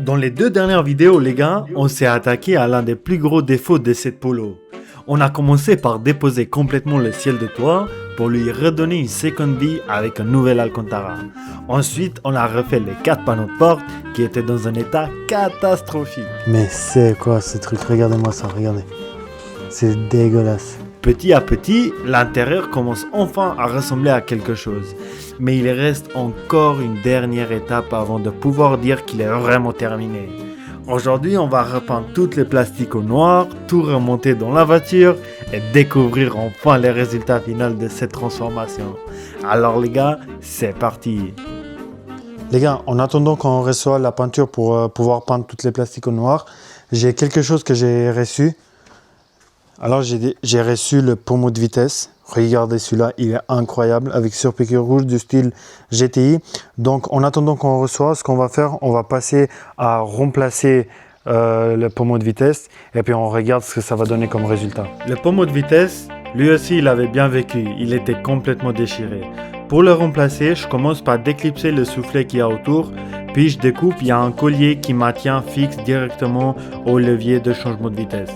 Dans les 2 dernières vidéos, les gars, on s'est attaqué à l'un des plus gros défauts de cette polo. On a commencé par déposer complètement le ciel de toit pour lui redonner une seconde vie avec un nouvel Alcantara. Ensuite, on a refait les 4 panneaux de porte qui étaient dans un état catastrophique. Mais c'est quoi ce truc? Regardez-moi ça, regardez. C'est dégueulasse. Petit à petit, l'intérieur commence enfin à ressembler à quelque chose. Mais il reste encore une dernière étape avant de pouvoir dire qu'il est vraiment terminé. Aujourd'hui, on va repeindre toutes les plastiques au noir, tout remonter dans la voiture et découvrir enfin les résultats finaux de cette transformation. Alors les gars, c'est parti! Les gars, en attendant qu'on reçoive la peinture pour pouvoir peindre toutes les plastiques au noir, j'ai quelque chose que j'ai reçu. Alors j'ai reçu le pommeau de vitesse. Regardez celui-là, il est incroyable avec surpiqûre rouge du style GTI. Donc en attendant qu'on reçoive, ce qu'on va faire, on va passer à remplacer le pommeau de vitesse et puis on regarde ce que ça va donner comme résultat. Le pommeau de vitesse, lui aussi il avait bien vécu, il était complètement déchiré. Pour le remplacer, je commence par déclipser le soufflet qu'il y a autour, puis je découpe, il y a un collier qui maintient fixe directement au levier de changement de vitesse.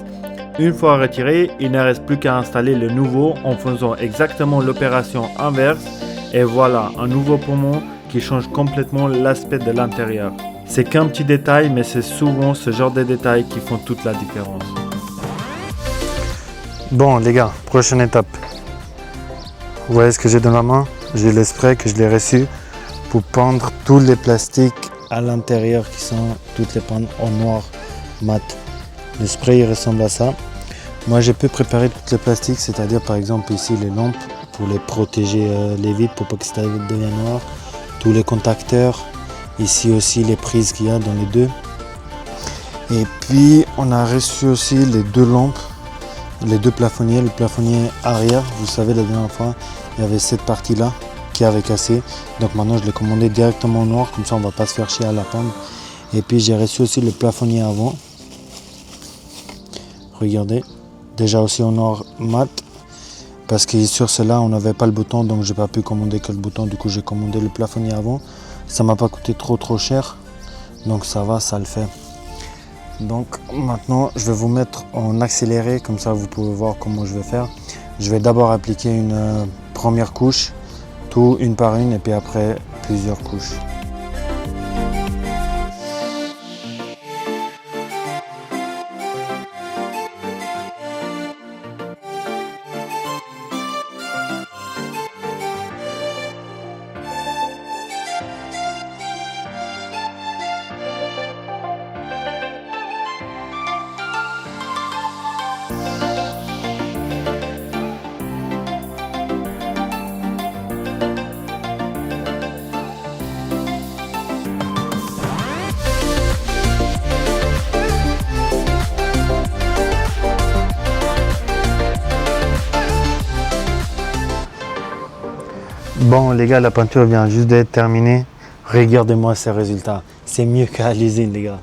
Une fois retiré, il ne reste plus qu'à installer le nouveau en faisant exactement l'opération inverse et voilà un nouveau pommeau qui change complètement l'aspect de l'intérieur. C'est qu'un petit détail mais c'est souvent ce genre de détails qui font toute la différence. Bon les gars, prochaine étape. Vous voyez ce que j'ai dans la main? J'ai le spray que je l'ai reçu pour peindre tous les plastiques à l'intérieur qui sont toutes les peintes en noir mat. Le spray il ressemble à ça. Moi j'ai pu préparer tous les plastiques, c'est-à-dire par exemple ici les lampes pour les protéger les vitres pour pas que ça devienne noir. Tous les contacteurs, ici aussi les prises qu'il y a dans les deux. Et puis on a reçu aussi les 2 lampes, les 2 plafonniers, le plafonnier arrière. Vous savez la dernière fois il y avait cette partie là qui avait cassé. Donc maintenant je l'ai commandé directement en noir, comme ça on va pas se faire chier à la peindre. Et puis j'ai reçu aussi le plafonnier avant. Regardez, déjà aussi en noir mat, parce que sur cela on n'avait pas le bouton, donc j'ai pas pu commander que le bouton, du coup j'ai commandé le plafonnier avant. Ça m'a pas coûté trop cher, donc ça va, ça le fait. Donc maintenant je vais vous mettre en accéléré, comme ça vous pouvez voir comment je vais faire. Je vais d'abord appliquer une première couche, tout une par une, et puis après plusieurs couches. Bon les gars, la peinture vient juste d'être terminée. Regardez-moi ces résultats. C'est mieux qu'à l'usine les gars.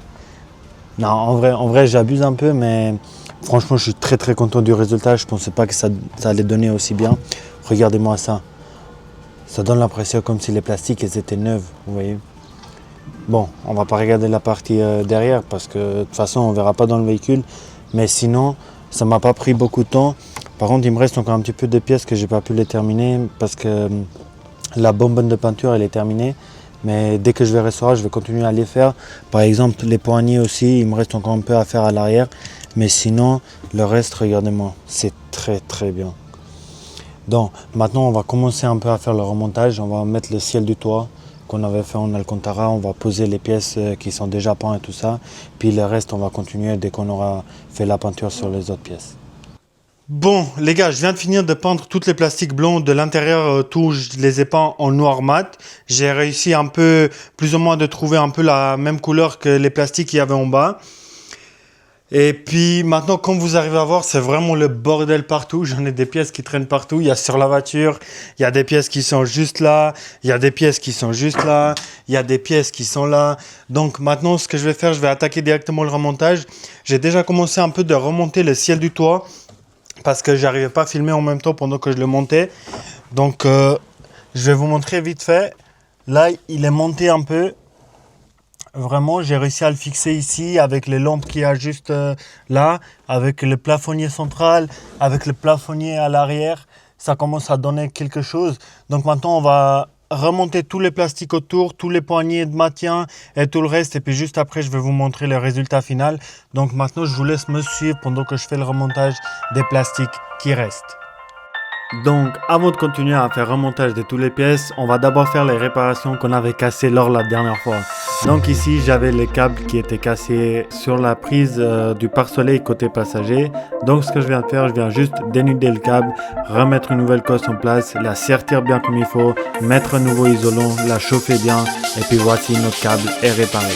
Non, en vrai j'abuse un peu, mais franchement je suis très content du résultat. Je pensais pas que ça allait donner aussi bien. Regardez-moi ça. Ça donne l'impression comme si les plastiques elles étaient neuves, vous voyez. Bon, on va pas regarder la partie derrière parce que de toute façon on verra pas dans le véhicule. Mais sinon, ça m'a pas pris beaucoup de temps. Par contre, il me reste encore un petit peu de pièces que j'ai pas pu les terminer parce que la bonbonne de peinture elle est terminée. Mais dès que je vais restaurer, je vais continuer à les faire. Par exemple, les poignées aussi, il me reste encore un peu à faire à l'arrière. Mais sinon, le reste, regardez-moi, c'est très bien. Donc, maintenant, on va commencer un peu à faire le remontage. On va mettre le ciel du toit qu'on avait fait en Alcantara. On va poser les pièces qui sont déjà peintes et tout ça. Puis le reste, on va continuer dès qu'on aura fait la peinture sur les autres pièces. Bon les gars, je viens de finir de peindre toutes les plastiques blancs de l'intérieur, tout je les ai peints en noir mat. J'ai réussi un peu, plus ou moins de trouver un peu la même couleur que les plastiques qu'il y avait en bas. Et puis maintenant, comme vous arrivez à voir, c'est vraiment le bordel partout. J'en ai des pièces qui traînent partout. Il y a sur la voiture, il y a des pièces qui sont juste là, il y a des pièces qui sont juste là, il y a des pièces qui sont là. Donc maintenant, ce que je vais faire, je vais attaquer directement le remontage. J'ai déjà commencé un peu de remonter le ciel du toit, parce que j'arrivais pas à filmer en même temps pendant que je le montais. Donc je vais vous montrer vite fait. Là il est monté un peu. Vraiment, j'ai réussi à le fixer ici avec les lampes qu'il y a juste là, avec le plafonnier central, avec le plafonnier à l'arrière. Ça commence à donner quelque chose. Donc maintenant, on va remonter tous les plastiques autour, tous les poignées de maintien et tout le reste. Et puis juste après, je vais vous montrer le résultat final. Donc maintenant, je vous laisse me suivre pendant que je fais le remontage des plastiques qui restent. Donc, avant de continuer à faire remontage de toutes les pièces, on va d'abord faire les réparations qu'on avait cassées lors de la dernière fois. Donc ici, j'avais les câbles qui étaient cassés sur la prise du pare-soleil côté passager. Donc ce que je viens de faire, je viens juste dénuder le câble, remettre une nouvelle cosse en place, la sertir bien comme il faut, mettre un nouveau isolant, la chauffer bien, et puis voici notre câble est réparé.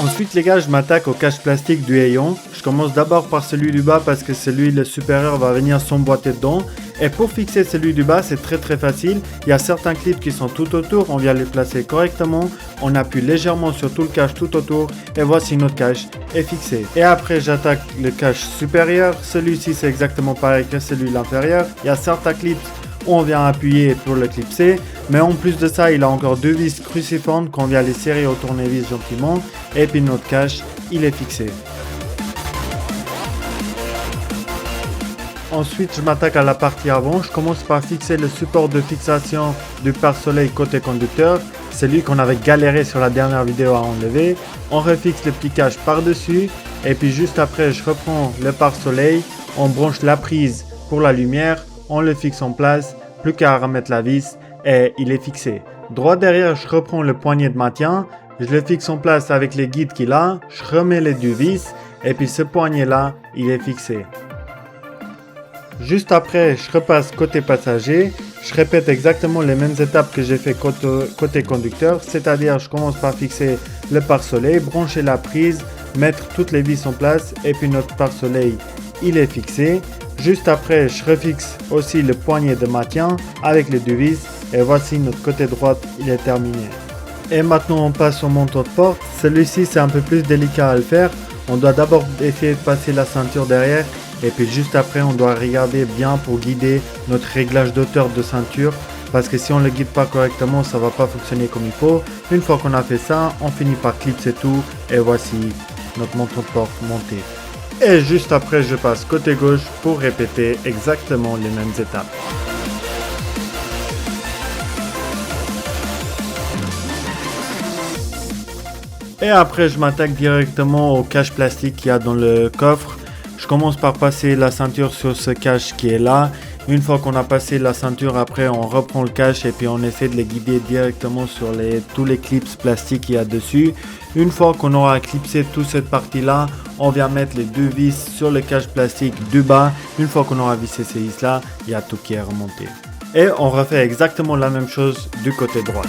Ensuite les gars, je m'attaque au cache plastique du hayon. Je commence d'abord par celui du bas parce que celui le supérieur va venir s'emboîter dedans. Et pour fixer celui du bas, c'est très facile. Il y a certains clips qui sont tout autour, on vient les placer correctement. On appuie légèrement sur tout le cache tout autour et voici notre cache est fixé. Et après j'attaque le cache supérieur. Celui-ci c'est exactement pareil que celui inférieur. Il y a certains clips où on vient appuyer pour le clipser, mais en plus de ça il a encore deux vis cruciformes qu'on vient les serrer au tournevis gentiment et puis notre cache il est fixé. Ensuite je m'attaque à la partie avant, je commence par fixer le support de fixation du pare-soleil côté conducteur, celui qu'on avait galéré sur la dernière vidéo à enlever. On refixe le petit cache par dessus et puis juste après je reprends le pare-soleil, on branche la prise pour la lumière, on le fixe en place, plus qu'à remettre la vis et il est fixé. Droit derrière, je reprends le poignet de maintien, je le fixe en place avec les guides qu'il a, je remets les deux vis et puis ce poignet là, il est fixé. Juste après, je repasse côté passager, je répète exactement les mêmes étapes que j'ai fait côté conducteur, c'est-à-dire je commence par fixer le pare-soleil, brancher la prise, mettre toutes les vis en place et puis notre pare-soleil, il est fixé. Juste après, je refixe aussi le poignet de maintien avec les deux vis et voici notre côté droit, il est terminé. Et maintenant on passe au montant de porte. Celui-ci c'est un peu plus délicat à le faire. On doit d'abord essayer de passer la ceinture derrière et puis juste après on doit regarder bien pour guider notre réglage d'auteur de ceinture parce que si on ne le guide pas correctement ça va pas fonctionner comme il faut. Une fois qu'on a fait ça, on finit par clipser tout et voici notre montant de porte monté. Et juste après, je passe côté gauche pour répéter exactement les mêmes étapes. Et après, je m'attaque directement au cache plastique qu'il y a dans le coffre. Je commence par passer la ceinture sur ce cache qui est là. Une fois qu'on a passé la ceinture, après on reprend le cache et puis on essaie de les guider directement sur tous les clips plastiques qu'il y a dessus. Une fois qu'on aura clipsé toute cette partie là, on vient mettre les deux vis sur le cache plastique du bas. Une fois qu'on aura vissé ces vis là, il y a tout qui est remonté. Et on refait exactement la même chose du côté droit.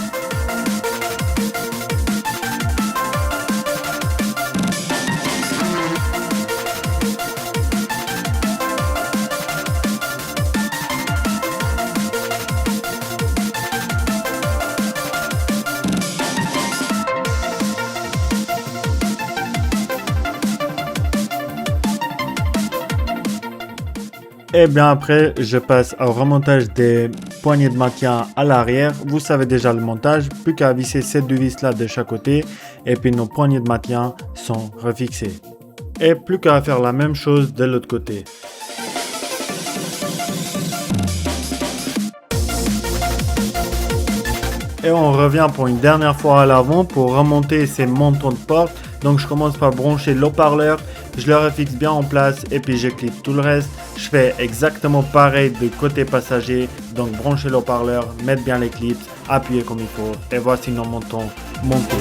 Et bien après, je passe au remontage des poignées de maintien à l'arrière. Vous savez déjà le montage, plus qu'à visser ces deux vis là de chaque côté. Et puis nos poignées de maintien sont refixées. Et plus qu'à faire la même chose de l'autre côté. Et on revient pour une dernière fois à l'avant pour remonter ces montants de porte. Donc je commence par brancher l'haut-parleur, je le refixe bien en place et puis je clip tout le reste. Je fais exactement pareil de côté passager, donc brancher l'haut-parleur, mettre bien les clips, appuyer comme il faut et voici nos montants montés.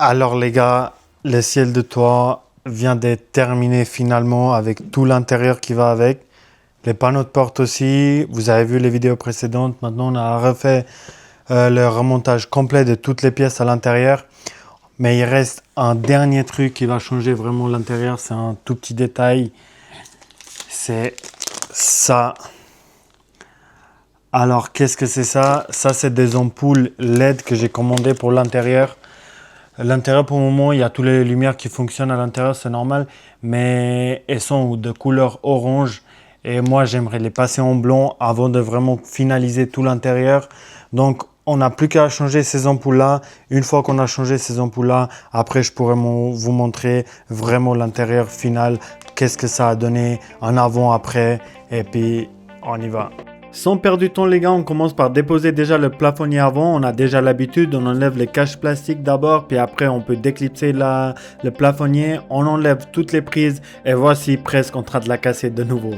Alors les gars, le ciel de toit vient d'être terminé finalement avec tout l'intérieur qui va avec. Les panneaux de porte aussi, vous avez vu les vidéos précédentes. Maintenant on a refait le remontage complet de toutes les pièces à l'intérieur. Mais il reste un dernier truc qui va changer vraiment l'intérieur. C'est un tout petit détail. C'est ça. Alors, qu'est-ce que c'est ça? Ça, c'est des ampoules LED que j'ai commandées pour l'intérieur. L'intérieur, pour le moment, il y a toutes les lumières qui fonctionnent à l'intérieur, c'est normal. Mais elles sont de couleur orange. Et moi, j'aimerais les passer en blanc avant de vraiment finaliser tout l'intérieur. Donc, on n'a plus qu'à changer ces ampoules-là. Une fois qu'on a changé ces ampoules-là, après, je pourrais vous montrer vraiment l'intérieur final. Qu'est-ce que ça a donné en avant, après. Et puis, on y va. Sans perdre du temps les gars, on commence par déposer déjà le plafonnier avant. On a déjà l'habitude, on enlève les caches plastiques d'abord, puis après on peut déclipser le plafonnier. On enlève toutes les prises et voici presque en train de la casser de nouveau.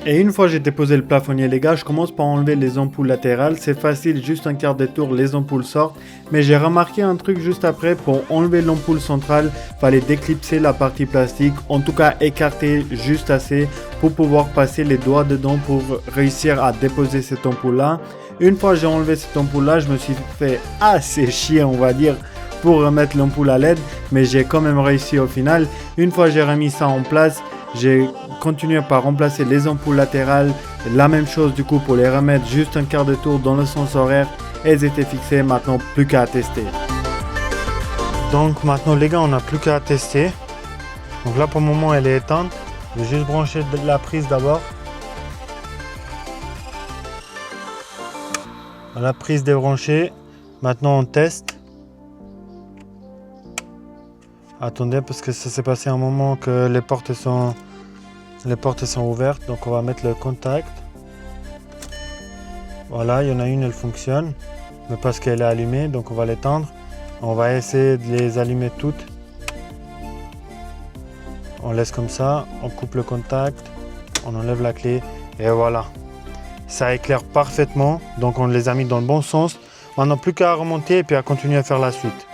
Et une fois j'ai déposé le plafonnier les gars, je commence par enlever les ampoules latérales. C'est facile, juste un quart de tour, les ampoules sortent. Mais j'ai remarqué un truc juste après, pour enlever l'ampoule centrale, fallait déclipser la partie plastique. En tout cas écarter juste assez pour pouvoir passer les doigts dedans pour réussir à déposer cette ampoule là. Une fois j'ai enlevé cette ampoule là, je me suis fait assez chier on va dire pour remettre l'ampoule à LED. Mais j'ai quand même réussi au final. Une fois j'ai remis ça en place, j'ai continué par remplacer les ampoules latérales. La même chose du coup pour les remettre juste un quart de tour dans le sens horaire. Elles étaient fixées, maintenant plus qu'à tester. Donc maintenant les gars, on n'a plus qu'à tester. Donc là pour le moment elle est éteinte. Je vais juste brancher la prise d'abord. La prise débranchée. Maintenant on teste. Attendez parce que ça s'est passé un moment que les portes sont ouvertes. Donc on va mettre le contact. Voilà, il y en a une, elle fonctionne. Mais parce qu'elle est allumée, donc on va l'éteindre. On va essayer de les allumer toutes. On laisse comme ça, on coupe le contact, on enlève la clé et voilà. Ça éclaire parfaitement, donc on les a mis dans le bon sens. On n'a plus qu'à remonter et puis à continuer à faire la suite.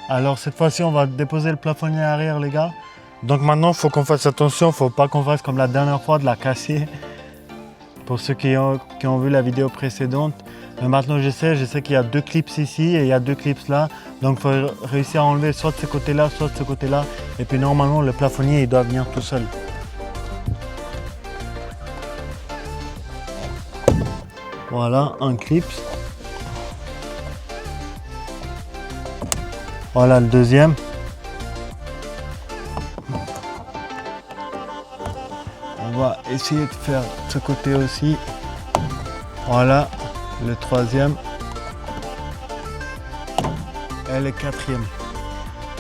Alors cette fois-ci, on va déposer le plafonnier arrière les gars. Donc maintenant, il faut qu'on fasse attention, il ne faut pas qu'on fasse comme la dernière fois de la casser. Pour ceux qui ont vu la vidéo précédente. Mais maintenant je sais qu'il y a deux clips ici et il y a deux clips là. Donc il faut réussir à enlever soit de ce côté-là, soit de ce côté-là. Et puis normalement, le plafonnier, il doit venir tout seul. Voilà, un clip. Voilà le deuxième. On va essayer de faire ce côté aussi. Voilà le troisième. Et le quatrième.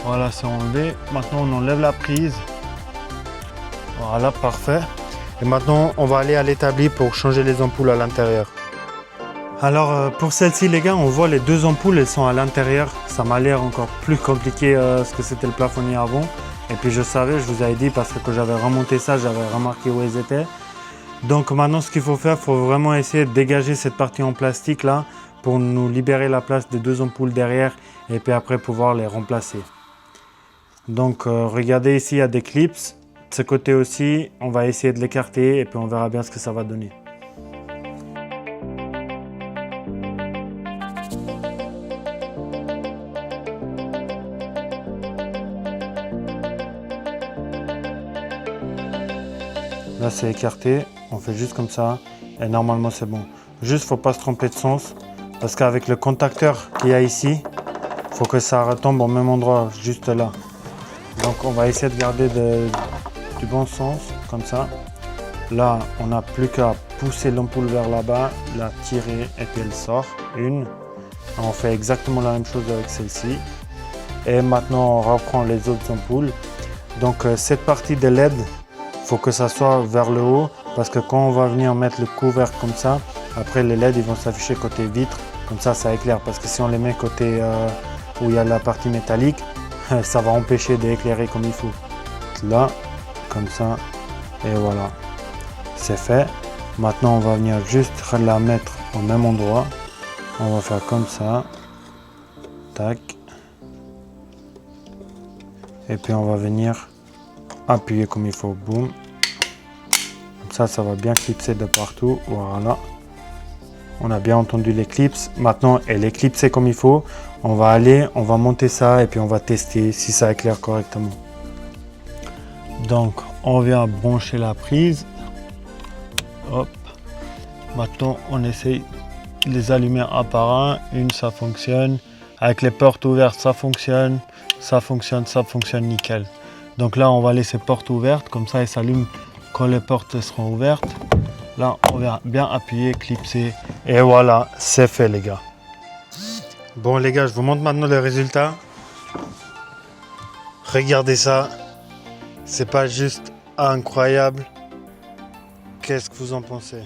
Voilà, c'est enlevé. Maintenant, on enlève la prise. Voilà, parfait. Et maintenant, on va aller à l'établi pour changer les ampoules à l'intérieur. Alors pour celle-ci les gars, on voit les deux ampoules, elles sont à l'intérieur. Ça m'a l'air encore plus compliqué ce que c'était le plafonnier avant. Et puis je savais, je vous avais dit parce que quand j'avais remonté ça, j'avais remarqué où elles étaient. Donc maintenant ce qu'il faut faire, il faut vraiment essayer de dégager cette partie en plastique là pour nous libérer la place des deux ampoules derrière et puis après pouvoir les remplacer. Donc regardez ici, il y a des clips. De ce côté aussi, on va essayer de l'écarter et puis on verra bien ce que ça va donner. Là c'est écarté, on fait juste comme ça et normalement c'est bon. Juste faut pas se tromper de sens parce qu'avec le contacteur qu'il y a ici, il faut que ça retombe au même endroit, juste là. Donc on va essayer de garder du bon sens, comme ça. Là on n'a plus qu'à pousser l'ampoule vers là-bas, la tirer et puis elle sort. Une. On fait exactement la même chose avec celle-ci. Et maintenant on reprend les autres ampoules. Donc cette partie de LED, faut que ça soit vers le haut parce que quand on va venir mettre le couvercle comme ça, après les LED ils vont s'afficher côté vitre, comme ça ça éclaire parce que si on les met côté où il y a la partie métallique, ça va empêcher d'éclairer comme il faut. Là, comme ça, et voilà, c'est fait. Maintenant on va venir juste la mettre au même endroit, on va faire comme ça, Tac. Et puis on va venir appuyer comme il faut. Boum. Comme ça va bien clipser de partout. Voilà. On a bien entendu l'éclipse. Maintenant, elle est clipsée comme il faut. On va monter ça et puis on va tester si ça éclaire correctement. Donc, on vient brancher la prise. Hop. Maintenant, on essaye de les allumer un par un. Une, ça fonctionne. Avec les portes ouvertes, ça fonctionne. Ça fonctionne nickel. Donc là, on va laisser porte ouverte. Comme ça, elle s'allume quand les portes seront ouvertes. Là, on va bien appuyer, clipser. Et voilà, c'est fait, les gars. Bon, les gars, je vous montre maintenant le résultat. Regardez ça. C'est pas juste incroyable. Qu'est-ce que vous en pensez?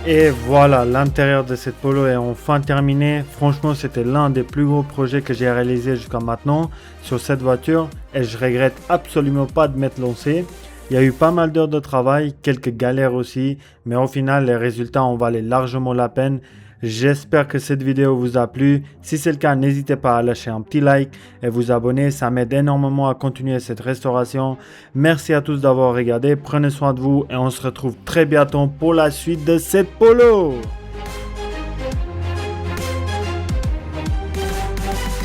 Et voilà, l'intérieur de cette polo est enfin terminé. Franchement, c'était l'un des plus gros projets que j'ai réalisé jusqu'à maintenant sur cette voiture et je regrette absolument pas de m'être lancé. Il y a eu pas mal d'heures de travail, quelques galères aussi, mais au final, les résultats en valaient largement la peine. J'espère que cette vidéo vous a plu. Si c'est le cas, n'hésitez pas à lâcher un petit like et vous abonner. Ça m'aide énormément à continuer cette restauration. Merci à tous d'avoir regardé. Prenez soin de vous et on se retrouve très bientôt pour la suite de cette polo.